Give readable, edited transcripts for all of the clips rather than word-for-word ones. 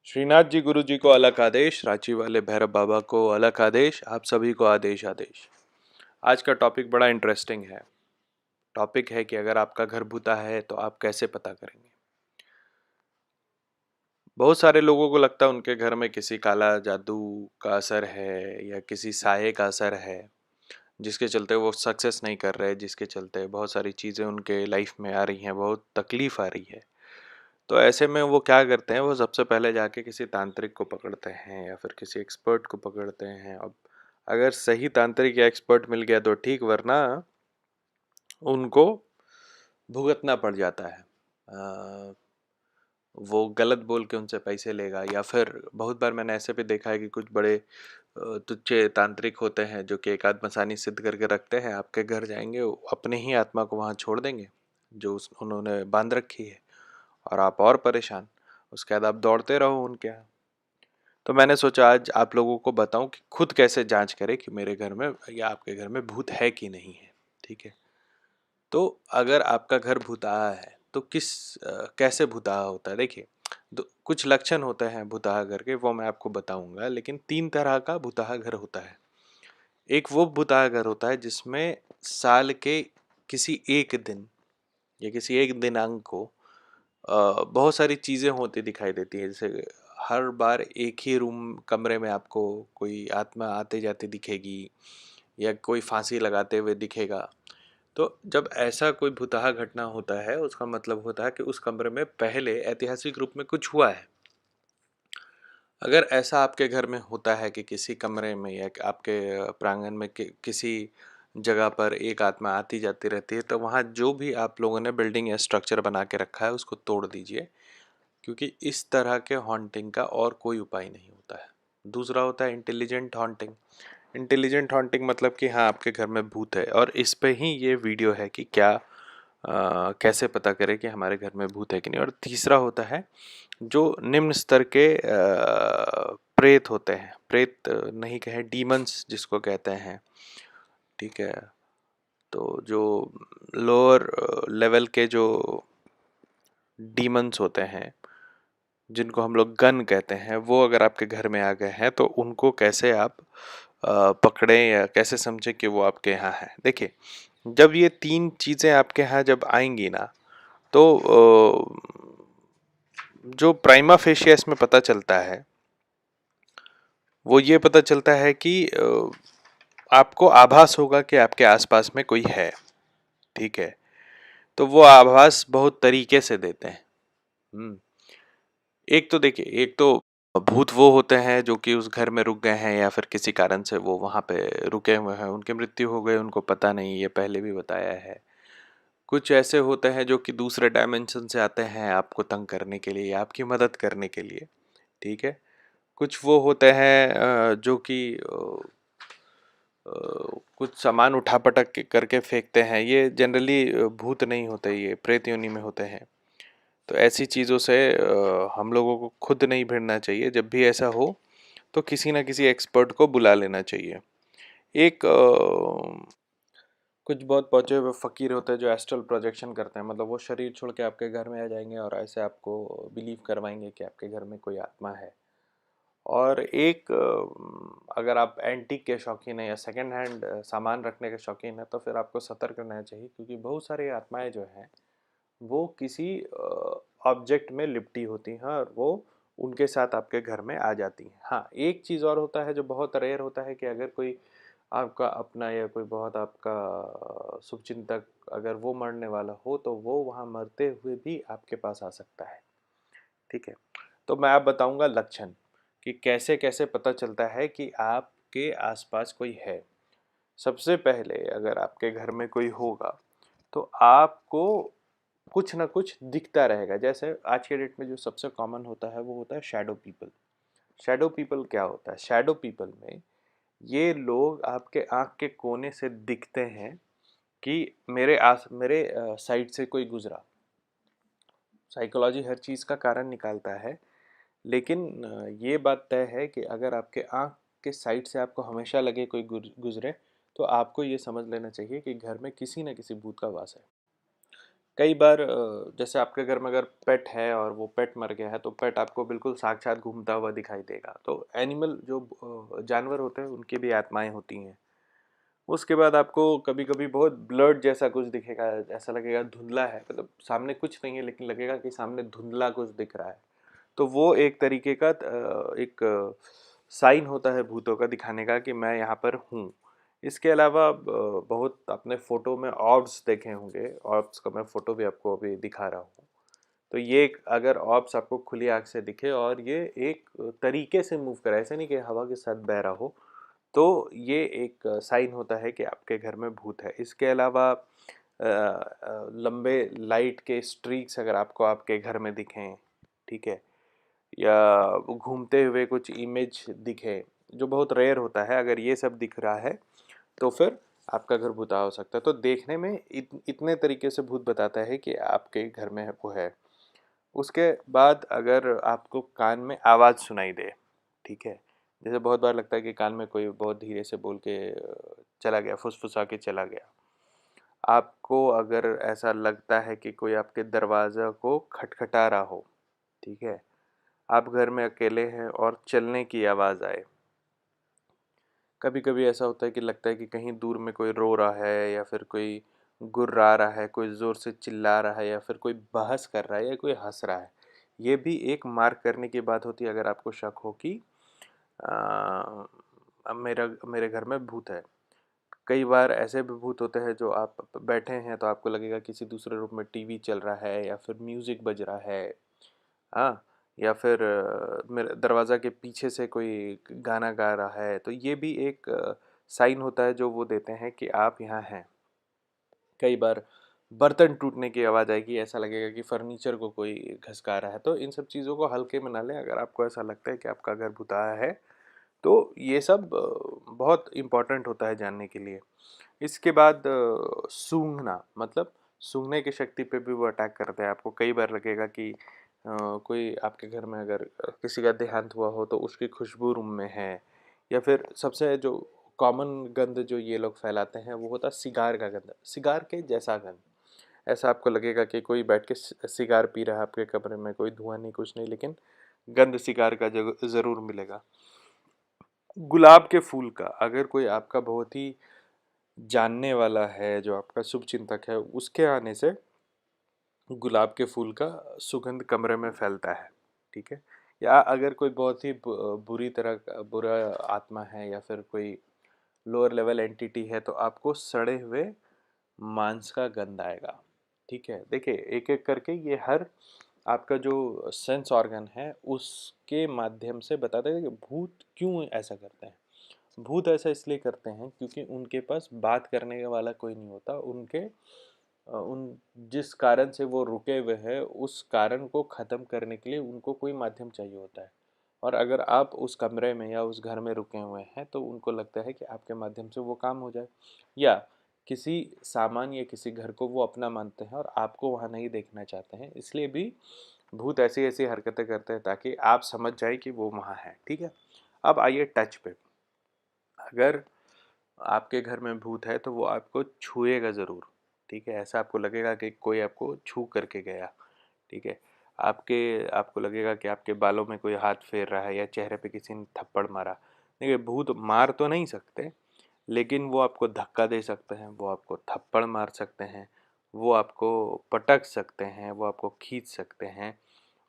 श्रीनाथ जी गुरु जी को अलग आदेश, रांची वाले भैरव बाबा को अलग आदेश, आप सभी को आदेश आदेश। आज का टॉपिक बड़ा इंटरेस्टिंग है। टॉपिक है कि अगर आपका घर भूता है तो आप कैसे पता करेंगे। बहुत सारे लोगों को लगता है उनके घर में किसी काला जादू का असर है या किसी साये का असर है, जिसके चलते वो सक्सेस नहीं कर रहे, जिसके चलते बहुत सारी चीज़ें उनके लाइफ में आ रही हैं, बहुत तकलीफ आ रही है। तो ऐसे में वो क्या करते हैं, वो सबसे पहले जाके किसी तांत्रिक को पकड़ते हैं या फिर किसी एक्सपर्ट को पकड़ते हैं। अब अगर सही तांत्रिक या एक्सपर्ट मिल गया तो ठीक, वरना उनको भुगतना पड़ जाता है। वो गलत बोल के उनसे पैसे लेगा, या फिर बहुत बार मैंने ऐसे भी देखा है कि कुछ बड़े तुच्छे तांत्रिक होते हैं जो कि एक आध मसानी सिद्ध करके रखते हैं, आपके घर जाएंगे, वो अपने ही आत्मा को वहाँ छोड़ देंगे जो उन्होंने बांध रखी है, और आप और परेशान। उसके बाद आप दौड़ते रहो उनके यहाँ। तो मैंने सोचा आज आप लोगों को बताऊं कि खुद कैसे जांच करें कि मेरे घर में या आपके घर में भूत है कि नहीं है। ठीक है। तो अगर आपका घर भूतहा है तो कैसे भूतहा होता है, देखिए। कुछ लक्षण होते हैं भूतहा घर के, वो मैं आपको बताऊंगा, लेकिन तीन तरह का भूतहा घर होता है। एक वो भूतहा घर होता है जिसमें साल के किसी एक दिन या किसी एक दिनांक को बहुत सारी चीज़ें होती दिखाई देती हैं। जैसे हर बार एक ही रूम कमरे में आपको कोई आत्मा आते जाते दिखेगी, या कोई फांसी लगाते हुए दिखेगा। तो जब ऐसा कोई भुतहा घटना होता है, उसका मतलब होता है कि उस कमरे में पहले ऐतिहासिक रूप में कुछ हुआ है। अगर ऐसा आपके घर में होता है कि किसी कमरे में या आपके प्रांगण में किसी जगह पर एक आत्मा आती जाती रहती है, तो वहाँ जो भी आप लोगों ने बिल्डिंग या स्ट्रक्चर बना के रखा है उसको तोड़ दीजिए, क्योंकि इस तरह के हॉन्टिंग का और कोई उपाय नहीं होता है। दूसरा होता है इंटेलिजेंट हॉन्टिंग। इंटेलिजेंट हॉन्टिंग मतलब कि हाँ, आपके घर में भूत है, और इस पे ही ये वीडियो है कि कैसे पता करें कि हमारे घर में भूत है कि नहीं। और तीसरा होता है जो निम्न स्तर के प्रेत होते हैं, प्रेत नहीं कहे, डीमंस जिसको कहते हैं। ठीक है। तो जो लोअर लेवल के जो डीमंस होते हैं, जिनको हम लोग गन कहते हैं, वो अगर आपके घर में आ गए हैं तो उनको कैसे आप पकड़ें या कैसे समझें कि वो आपके यहाँ है। देखिए, जब ये तीन चीज़ें आपके यहाँ जब आएंगी ना, तो जो प्राइमा फेशिया इसमें पता चलता है वो ये पता चलता है कि आपको आभास होगा कि आपके आसपास में कोई है। ठीक है। तो वो आभास बहुत तरीके से देते हैं। एक तो देखिए, एक तो भूत वो होते हैं जो कि उस घर में रुक गए हैं या फिर किसी कारण से वो वहाँ पे रुके हुए हैं, उनकी मृत्यु हो गई, उनको पता नहीं, ये पहले भी बताया है। कुछ ऐसे होते हैं जो कि दूसरे डायमेंशन से आते हैं आपको तंग करने के लिए या आपकी मदद करने के लिए। ठीक है। कुछ वो होते हैं जो कि कुछ सामान उठा-पटक के करके फेंकते हैं। ये जनरली भूत नहीं होते, ये प्रेत योनि में होते हैं। तो ऐसी चीज़ों से हम लोगों को खुद नहीं भिड़ना चाहिए। जब भी ऐसा हो तो किसी न किसी एक्सपर्ट को बुला लेना चाहिए। एक कुछ बहुत पहुँचे हुए फ़कीर होते हैं जो एस्ट्रल प्रोजेक्शन करते हैं, मतलब वो शरीर छोड़ के आपके घर में आ जाएँगे और ऐसे आपको बिलीव करवाएँगे कि आपके घर में कोई आत्मा है। और एक अगर आप एंटीक के शौकीन हैं या सेकंड हैंड सामान रखने के शौकीन हैं, तो फिर आपको सतर्क रहना चाहिए, क्योंकि बहुत सारी आत्माएं जो हैं वो किसी ऑब्जेक्ट में लिपटी होती हैं और वो उनके साथ आपके घर में आ जाती हैं। हाँ, एक चीज़ और होता है जो बहुत रेयर होता है कि अगर कोई आपका अपना या कोई बहुत आपका शुभचिंतक अगर वो मरने वाला हो, तो वो वहाँ मरते हुए भी आपके पास आ सकता है। ठीक है। तो मैं आप बताऊंगा लक्षण कि कैसे कैसे पता चलता है कि आपके आसपास कोई है। सबसे पहले अगर आपके घर में कोई होगा तो आपको कुछ ना कुछ दिखता रहेगा। जैसे आज के डेट में जो सबसे कॉमन होता है वो होता है शैडो पीपल। शैडो पीपल क्या होता है? शैडो पीपल में ये लोग आपके आंख के कोने से दिखते हैं कि मेरे साइड से कोई गुजरा। साइकोलॉजी हर चीज़ का कारण निकालता है, लेकिन ये बात तय है कि अगर आपके आँख के साइड से आपको हमेशा लगे कोई गुजरे, तो आपको ये समझ लेना चाहिए कि घर में किसी न किसी भूत का वास है। कई बार जैसे आपके घर में अगर पेट है और वो पेट मर गया है तो पेट आपको बिल्कुल साक्षात घूमता हुआ दिखाई देगा। तो एनिमल जो जानवर होते हैं उनकी भी आत्माएं होती हैं। उसके बाद आपको कभी कभी बहुत ब्लड जैसा कुछ दिखेगा, ऐसा लगेगा धुंधला है, मतलब सामने कुछ नहीं है लेकिन लगेगा कि सामने धुंधला कुछ दिख रहा है। तो वो एक तरीके का एक साइन होता है भूतों का दिखाने का कि मैं यहाँ पर हूँ। इसके अलावा बहुत आपने फोटो में ऑर्ब्स देखे होंगे, ऑर्ब्स का मैं फोटो भी आपको अभी दिखा रहा हूँ। तो ये अगर ऑर्ब्स आपको खुली आंख से दिखे और ये एक तरीके से मूव करे, ऐसे नहीं कि हवा के साथ बह रहा हो, तो ये एक साइन होता है कि आपके घर में भूत है। इसके अलावा लंबे लाइट के स्ट्रीक्स अगर आपको आपके घर में दिखें, ठीक है, या घूमते हुए कुछ इमेज दिखे, जो बहुत रेयर होता है, अगर ये सब दिख रहा है तो फिर आपका घर भूता हो सकता है। तो देखने में इतने तरीके से भूत बताता है कि आपके घर में वो है। उसके बाद अगर आपको कान में आवाज़ सुनाई दे, ठीक है, जैसे बहुत बार लगता है कि कान में कोई बहुत धीरे से बोल के चला गया, फुसफुसा के चला गया। आपको अगर ऐसा लगता है कि कोई आपके दरवाज़ा को खटखटा रहा हो, ठीक है, आप घर में अकेले हैं और चलने की आवाज़ आए। कभी कभी ऐसा होता है कि लगता है कि कहीं दूर में कोई रो रहा है या फिर कोई गुर्रा रहा है, कोई ज़ोर से चिल्ला रहा है या फिर कोई बहस कर रहा है या कोई हंस रहा है। ये भी एक मार्क करने की बात होती है अगर आपको शक हो कि अब मेरे घर में भूत है। कई बार ऐसे भी भूत होते हैं जो आप बैठे हैं तो आपको लगेगा किसी दूसरे रूम में टीवी चल रहा है या फिर म्यूज़िक बज रहा है, हाँ, या फिर मेरे दरवाज़ा के पीछे से कोई गाना गा रहा है। तो ये भी एक साइन होता है जो वो देते हैं कि आप यहाँ हैं। कई बार बर्तन टूटने की आवाज़ आएगी, ऐसा लगेगा कि फर्नीचर को कोई घसका रहा है। तो इन सब चीज़ों को हल्के में ना लें। अगर आपको ऐसा लगता है कि आपका घर भुताया है तो ये सब बहुत इम्पोर्टेंट होता है जानने के लिए। इसके बाद सूंघना, मतलब सूंघने की शक्ति पे भी वो अटैक करते हैं। आपको कई बार लगेगा कि कोई आपके घर में अगर किसी का देहांत हुआ हो तो उसकी खुशबू रूम में है, या फिर सबसे जो कॉमन गंध जो ये लोग फैलाते हैं वो होता है सिगार का गंध, सिगार के जैसा गंध। ऐसा आपको लगेगा कि कोई बैठ के सिगार पी रहा है आपके कमरे में, कोई धुआं नहीं कुछ नहीं, लेकिन गंध सिगार का ज़रूर मिलेगा। गुलाब के फूल का, अगर कोई आपका बहुत ही जानने वाला है जो आपका शुभ चिंतक है, उसके आने से गुलाब के फूल का सुगंध कमरे में फैलता है, ठीक है। या अगर कोई बहुत ही बुरी तरह बुरा आत्मा है या फिर कोई लोअर लेवल एंटिटी है तो आपको सड़े हुए मांस का गंध आएगा, ठीक है। देखिए एक एक करके ये हर आपका जो सेंस ऑर्गन है उसके माध्यम से बताते हैं कि भूत क्यों ऐसा करते हैं। भूत ऐसा इसलिए करते हैं क्योंकि उनके पास बात करने वाला कोई नहीं होता। उनके उन जिस कारण से वो रुके हुए हैं उस कारण को ख़त्म करने के लिए उनको कोई माध्यम चाहिए होता है। और अगर आप उस कमरे में या उस घर में रुके हुए हैं तो उनको लगता है कि आपके माध्यम से वो काम हो जाए, या किसी सामान या किसी घर को वो अपना मानते हैं और आपको वहाँ नहीं देखना चाहते हैं, इसलिए भी भूत ऐसी ऐसी हरकतें करते हैं ताकि आप समझ जाए कि वो वहाँ है, ठीक है। अब आइए टच पे। अगर आपके घर में भूत है तो वो आपको छुएगा ज़रूर, ठीक है। ऐसा आपको लगेगा कि कोई आपको छू करके गया, ठीक है। आपको लगेगा कि आपके बालों में कोई हाथ फेर रहा है या चेहरे पे किसी ने थप्पड़ मारा। देखिए भूत मार तो नहीं सकते, लेकिन वो आपको धक्का दे सकते हैं, वो आपको थप्पड़ मार सकते हैं, वो आपको पटक सकते हैं, वो आपको खींच सकते हैं।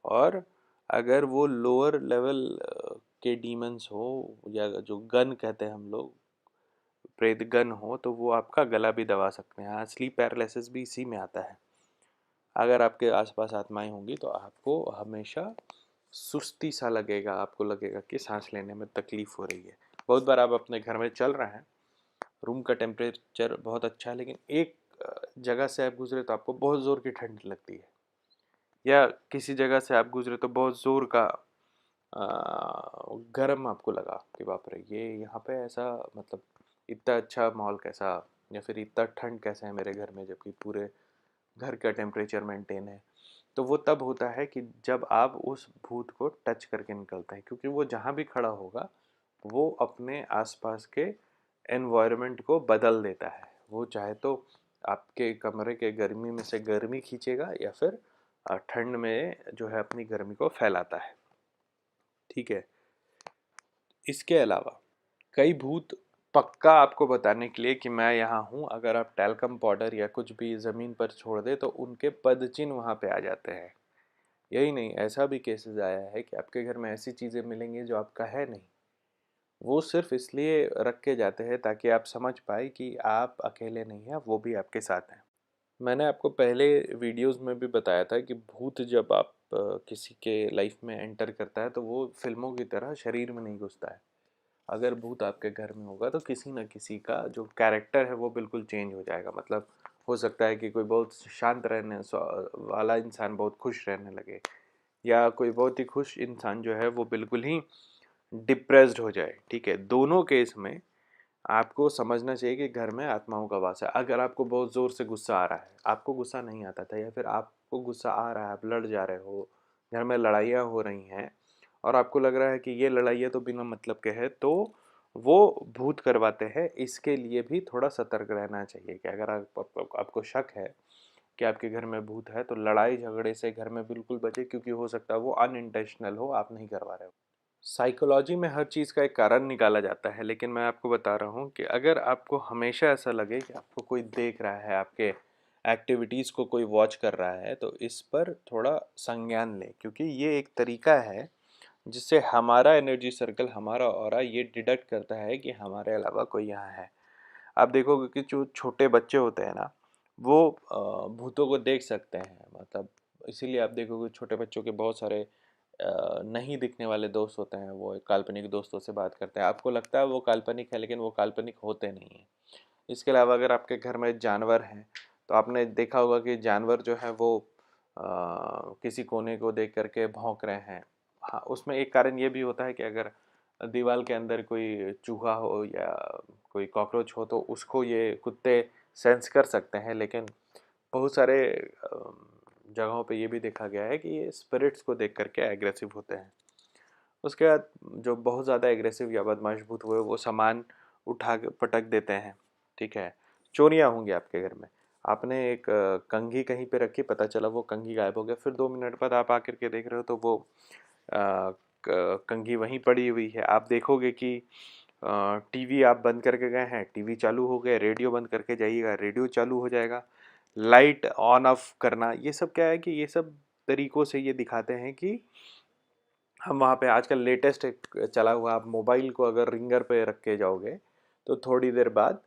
और अगर वो लोअर लेवल के डीमंस हो या जो गन कहते हैं हम लोग, प्रेत गन हो, तो वो आपका गला भी दबा सकते हैं। हाँ, स्लीप पैरालिसिस भी इसी में आता है। अगर आपके आसपास आत्माएं होंगी तो आपको हमेशा सुस्ती सा लगेगा, आपको लगेगा कि सांस लेने में तकलीफ हो रही है। बहुत बार आप अपने घर में चल रहे हैं, रूम का टेम्परेचर बहुत अच्छा है, लेकिन एक जगह से आप गुजरे तो आपको बहुत ज़ोर की ठंड लगती है, या किसी जगह से आप गुजरे तो बहुत ज़ोर का गर्म आपको लगा कि बाप रे ये यहाँ पे ऐसा, मतलब इतना अच्छा माहौल कैसा, या फिर इतना ठंड कैसे है मेरे घर में जबकि पूरे घर का टेम्परेचर मेंटेन है। तो वो तब होता है कि जब आप उस भूत को टच करके निकलते हैं, क्योंकि वो जहाँ भी खड़ा होगा वो अपने आसपास के एनवायरनमेंट को बदल देता है। वो चाहे तो आपके कमरे के गर्मी में से गर्मी खींचेगा या फिर ठंड में जो है अपनी गर्मी को फैलाता है। ठीक है। इसके अलावा कई भूत पक्का आपको बताने के लिए कि मैं यहाँ हूँ, अगर आप टैल्कम पाउडर या कुछ भी ज़मीन पर छोड़ दे तो उनके पदचिन्ह वहाँ पे आ जाते हैं। यही नहीं, ऐसा भी केसेस आया है कि आपके घर में ऐसी चीज़ें मिलेंगी जो आपका है नहीं, वो सिर्फ इसलिए रख के जाते हैं ताकि आप समझ पाए कि आप अकेले नहीं हैं, वो भी आपके साथ हैं। मैंने आपको पहले वीडियोस में भी बताया था कि भूत जब आप किसी के लाइफ में एंटर करता है तो वो फिल्मों की तरह शरीर में नहीं घुसता है। अगर भूत आपके घर में होगा तो किसी न किसी का जो कैरेक्टर है वो बिल्कुल चेंज हो जाएगा। मतलब हो सकता है कि कोई बहुत शांत रहने वाला इंसान बहुत खुश रहने लगे, या कोई बहुत ही खुश इंसान जो है वो बिल्कुल ही डिप्रेस्ड हो जाए। ठीक है, दोनों केस में आपको समझना चाहिए कि घर में आत्माओं का वास है। अगर आपको बहुत ज़ोर से गुस्सा आ रहा है, आपको गुस्सा नहीं आता था, या फिर आपको गुस्सा आ रहा है, आप लड़ जा रहे हो, घर में लड़ाइयाँ हो रही हैं और आपको लग रहा है कि ये लड़ाइयाँ तो बिना मतलब के है, तो वो भूत करवाते हैं। इसके लिए भी थोड़ा सतर्क रहना चाहिए कि अगर आपको शक है कि आपके घर में भूत है तो लड़ाई झगड़े से घर में बिल्कुल बचे, क्योंकि हो सकता है वो अनइंटेंशनल हो, आप नहीं करवा रहे हो। साइकोलॉजी में हर चीज़ का एक कारण निकाला जाता है, लेकिन मैं आपको बता रहा हूँ कि अगर आपको हमेशा ऐसा लगे कि आपको कोई देख रहा है, आपके एक्टिविटीज़ को कोई वॉच कर रहा है, तो इस पर थोड़ा संज्ञान लें, क्योंकि ये एक तरीका है जिससे हमारा एनर्जी सर्कल, हमारा ऑरा ये डिडक्ट करता है कि हमारे अलावा कोई यहाँ है। आप देखोगे कि जो छोटे बच्चे होते हैं ना, वो भूतों को देख सकते हैं। मतलब इसीलिए आप देखोगे छोटे बच्चों के बहुत सारे नहीं दिखने वाले दोस्त होते हैं, वो काल्पनिक दोस्तों से बात करते हैं। आपको लगता है वो काल्पनिक है, लेकिन वो काल्पनिक होते नहीं हैं। इसके अलावा अगर आपके घर में जानवर हैं तो आपने देखा होगा कि जानवर जो है वो किसी कोने को देख करके भौंक रहे हैं। हाँ, उसमें एक कारण ये भी होता है कि अगर दीवार के अंदर कोई चूहा हो या कोई कॉकरोच हो तो उसको ये कुत्ते सेंस कर सकते हैं, लेकिन बहुत सारे जगहों पे ये भी देखा गया है कि ये स्पिरिट्स को देख करके एग्रेसिव होते हैं। उसके बाद जो बहुत ज़्यादा एग्रेसिव या बदमाश भूत हुए वो सामान उठा के पटक देते हैं। ठीक है, चोरियाँ होंगी आपके घर में, आपने एक कंघी कहीं पे रखी, पता चला वो कंघी गायब हो गया, फिर 2 मिनट बाद आप आकर के देख रहे हो तो वो कंघी वहीं पड़ी हुई है। आप देखोगे कि टीवी आप बंद करके गए हैं, टीवी चालू हो गया, रेडियो बंद करके जाइएगा, रेडियो चालू हो जाएगा। लाइट ऑन ऑफ करना, ये सब क्या है कि ये सब तरीकों से ये दिखाते हैं कि हम वहाँ पे आजकल लेटेस्ट एक चला हुआ, आप मोबाइल को अगर रिंगर पे रख के जाओगे तो थोड़ी देर बाद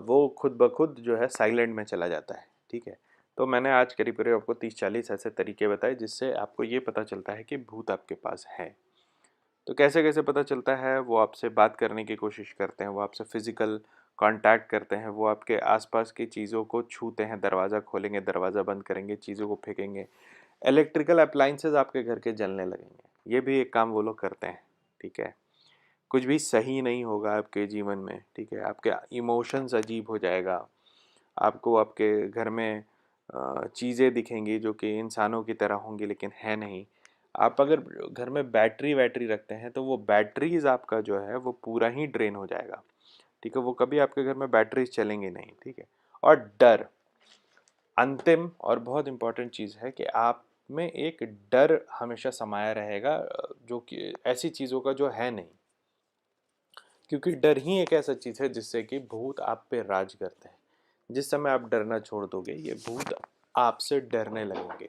वो खुद ब खुद जो है साइलेंट में चला जाता है। ठीक है, तो मैंने आज करीब करीब आपको 30-40 ऐसे तरीके बताए जिससे आपको ये पता चलता है कि भूत आपके पास है। तो कैसे कैसे पता चलता है, वो आपसे बात करने की कोशिश करते हैं, वो आपसे फिजिकल कांटेक्ट करते हैं, वो आपके आसपास की चीज़ों को छूते हैं, दरवाज़ा खोलेंगे, दरवाज़ा बंद करेंगे, चीज़ों को फेंकेंगे, इलेक्ट्रिकल अप्लाइंसेस आपके घर के जलने लगेंगे। ये भी एक काम वो लोग करते हैं। ठीक है, कुछ भी सही नहीं होगा आपके जीवन में। ठीक है, आपके इमोशंस अजीब हो जाएगा, आपको आपके घर में चीज़ें दिखेंगी जो कि इंसानों की तरह होंगी लेकिन है नहीं। आप अगर घर में बैटरी वैटरी रखते हैं तो वो बैटरीज आपका जो है वो पूरा ही ड्रेन हो जाएगा। ठीक है, वो कभी आपके घर में बैटरीज चलेंगी नहीं। ठीक है, और डर अंतिम और बहुत इम्पोर्टेंट चीज़ है कि आप में एक डर हमेशा समाया रहेगा, जो कि ऐसी चीज़ों का जो है नहीं, क्योंकि डर ही एक ऐसा चीज़ है जिससे कि भूत आप पे राज करते हैं। जिस समय आप डरना छोड़ दोगे ये भूत आपसे डरने लगेंगे।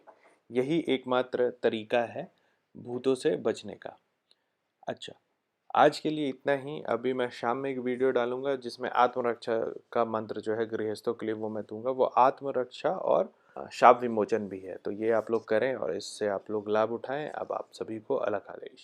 यही एकमात्र तरीका है भूतों से बचने का। अच्छा, आज के लिए इतना ही। अभी मैं शाम में एक वीडियो डालूंगा जिसमें आत्मरक्षा का मंत्र जो है गृहस्थों के लिए वो मैं दूंगा। वो आत्मरक्षा और शाप विमोचन भी है, तो ये आप लोग करें और इससे आप लोग लाभ उठाएं। अब आप सभी को अलग आदेश।